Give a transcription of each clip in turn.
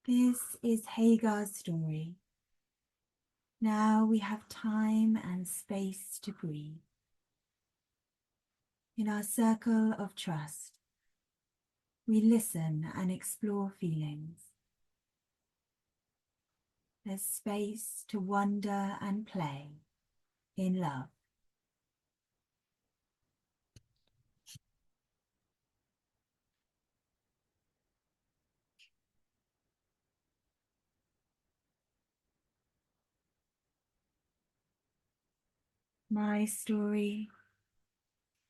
This is Hagar's story. Now we have time and space to breathe. In our circle of trust, we listen and explore feelings. There's space to wonder and play in love. My story,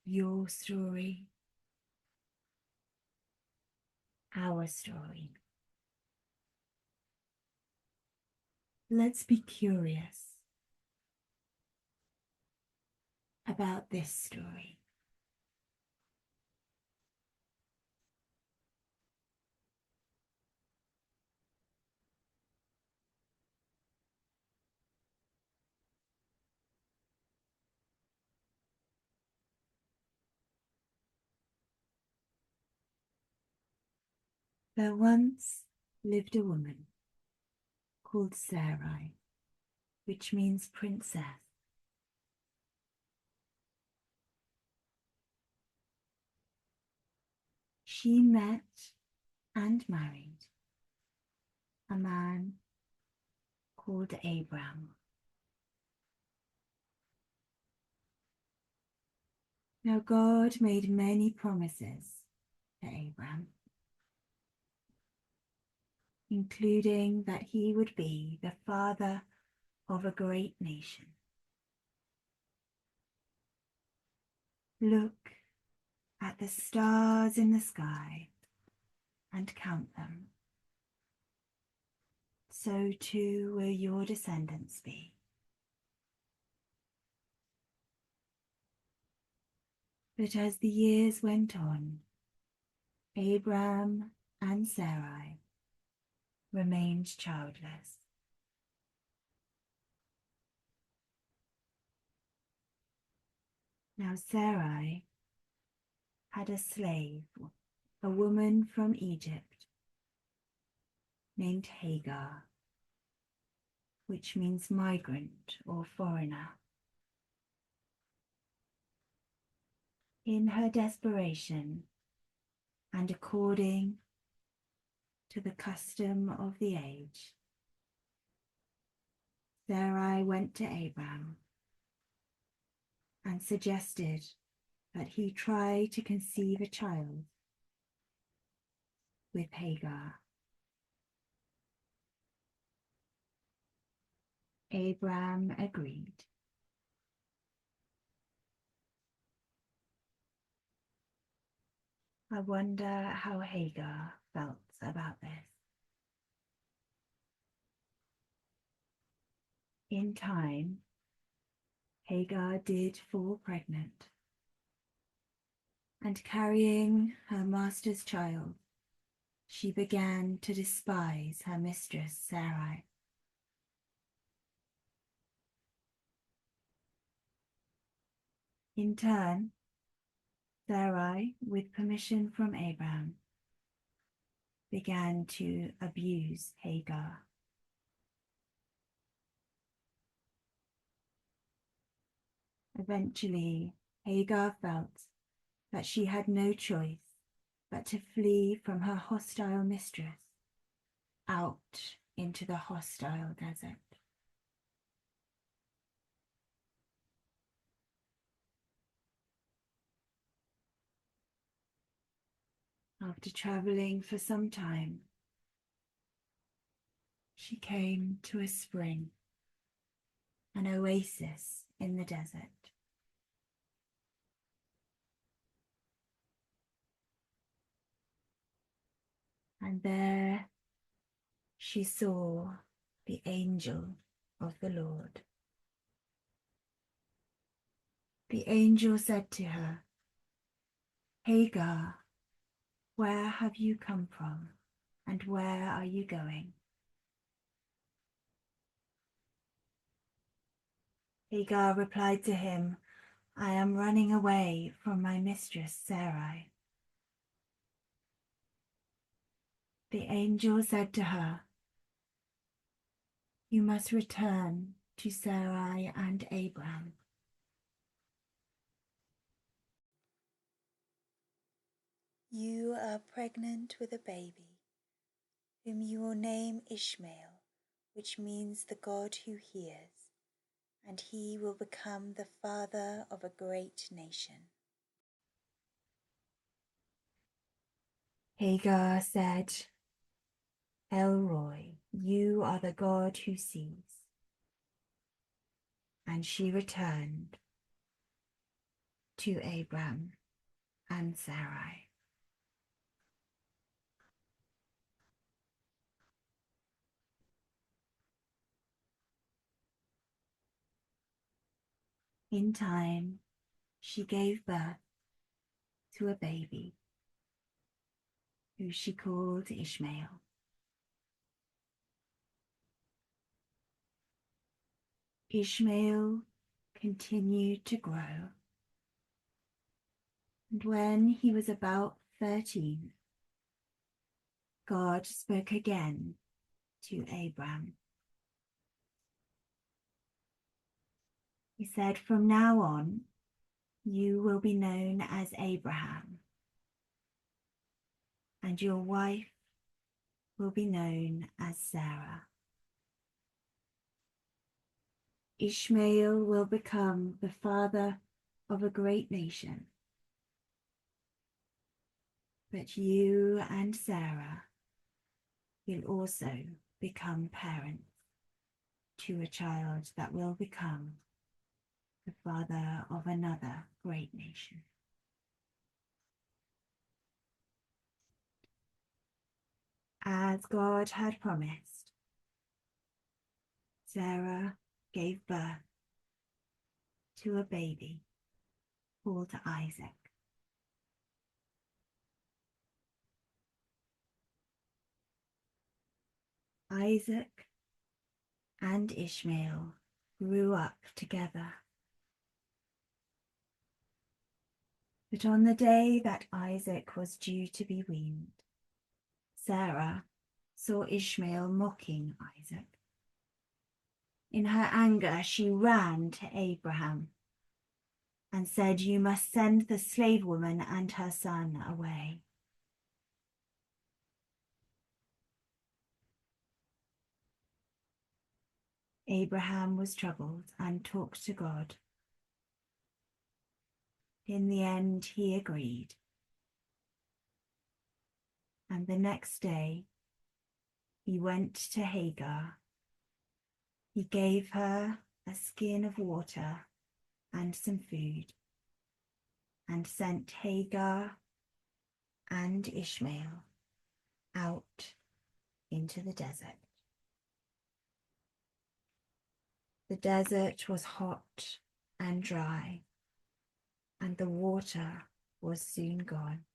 your story, our story. Let's be curious about this story. There once lived a woman called Sarai, which means princess. She met and married a man called Abram. Now God made many promises to Abram, including that he would be the father of a great nation. Look at the stars in the sky and count them. So too will your descendants be. But as the years went on, Abram and Sarai remained childless. Now Sarai had a slave, a woman from Egypt named Hagar, which means migrant or foreigner. In her desperation, and according to the custom of the age, Sarai went to Abram and suggested that he try to conceive a child with Hagar. Abram agreed. I wonder how Hagar felt about this. In time, Hagar did fall pregnant, and carrying her master's child, she began to despise her mistress Sarai. In turn, Sarai, with permission from Abram, began to abuse Hagar. Eventually, Hagar felt that she had no choice but to flee from her hostile mistress out into the hostile desert. After traveling for some time, she came to a spring, an oasis in the desert. And there she saw the angel of the Lord. The angel said to her, Hagar, where have you come from, and where are you going? Hagar replied to him, I am running away from my mistress Sarai. The angel said to her, "You must return to Sarai and Abram." You are pregnant with a baby, whom you will name Ishmael, which means the God who hears, and he will become the father of a great nation. Hagar said, "El Roi, you are the God who sees." And she returned to Abram and Sarai. In time, she gave birth to a baby who she called Ishmael. Ishmael continued to grow, and when he was about 13, God spoke again to Abram. He said, "From now on, you will be known as Abraham, and your wife will be known as Sarah. Ishmael will become the father of a great nation, but you and Sarah will also become parents to a child that will become the father of another great nation." As God had promised, Sarah gave birth to a baby called Isaac. Isaac and Ishmael grew up together. But on the day that Isaac was due to be weaned, Sarah saw Ishmael mocking Isaac. In her anger, she ran to Abraham and said, "You must send the slave woman and her son away." Abraham was troubled and talked to God. In the end, he agreed. And the next day, he went to Hagar. He gave her a skin of water and some food, and sent Hagar and Ishmael out into the desert. The desert was hot and dry, and the water was soon gone.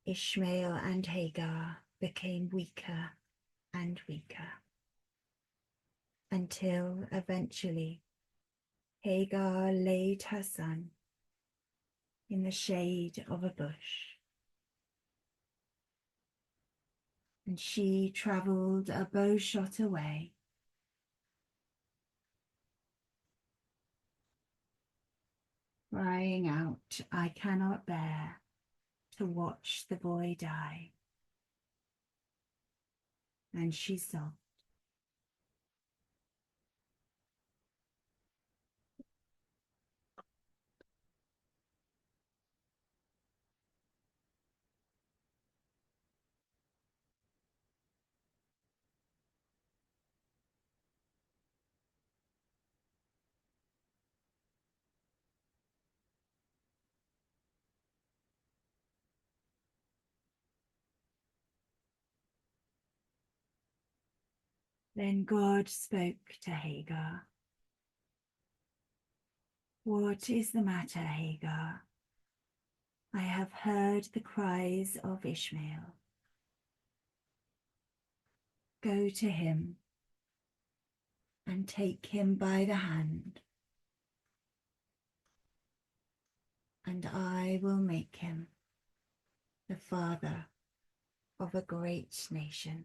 Ishmael and Hagar became weaker and weaker, until eventually Hagar laid her son in the shade of a bush, and she travelled a bowshot away, crying out, "I cannot bear to watch the boy die." And she sobbed. Then God spoke to Hagar. "What is the matter, Hagar? I have heard the cries of Ishmael. Go to him and take him by the hand, and I will make him the father of a great nation.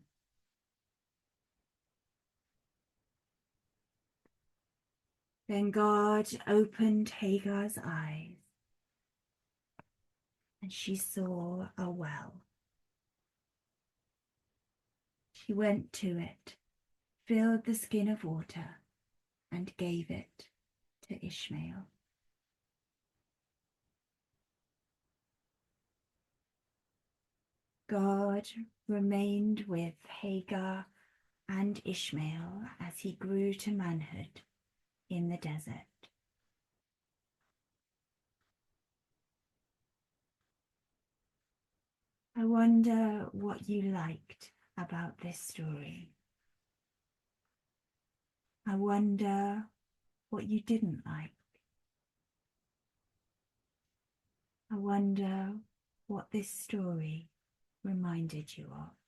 Then God opened Hagar's eyes, and she saw a well. She went to it, filled the skin of water, and gave it to Ishmael. God remained with Hagar and Ishmael as he grew to manhood in the desert. I wonder what you liked about this story. I wonder what you didn't like. I wonder what this story reminded you of.